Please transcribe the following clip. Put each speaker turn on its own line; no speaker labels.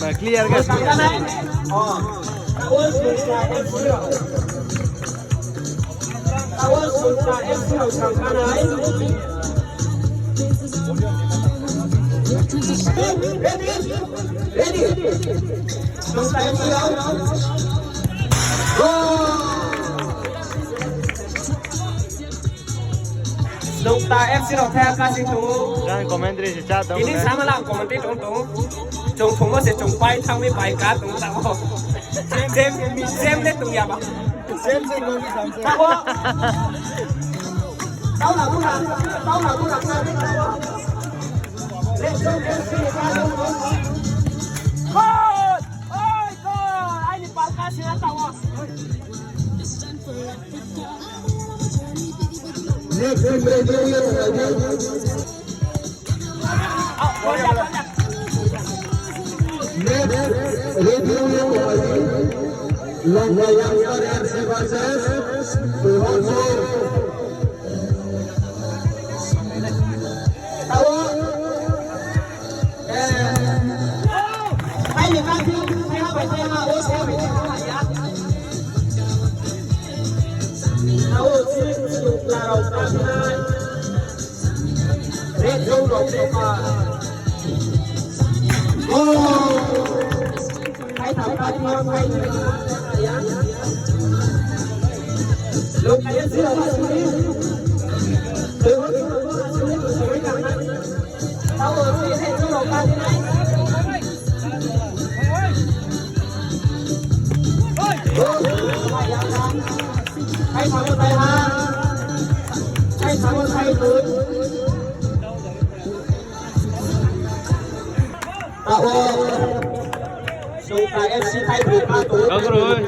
มาเคลียร์กัน
อ๋อตัวสุดท้ายF0ตัวสุดท้าย F0 ทำกันไหนready สุดท้าย F0 go Nukta FC lo theo ca sinh thú.
Jangan komentari chat dong.
Ini sama lah komentar tung. Tung thung có sẽ tung bay thang với bài cá tung tao. Xem lên tung ya ba. Xem luôn đi xem. Tao nào cũng làm sao biết tao. Lên tung FC ca tung. God, ôi God, ai đi bài cá xin tao. Next review FC versus Toronto. Hai người khác đi, hai hai bảy hai ô xe bảy hai ya. Ô xin chúc là đầu năm nay. Red zone đầu tiên mà. Hai thằng ba đi ngon hai người ya. Lúc này sẽ là gì? Từ hôm nay sẽ là gì? Tao ở đây hay zone đầu tiên này. Hai thằng một tay ha. Hai thằng một tay bốn. Tạo số tài FC thay 3 tối.
Được rồi.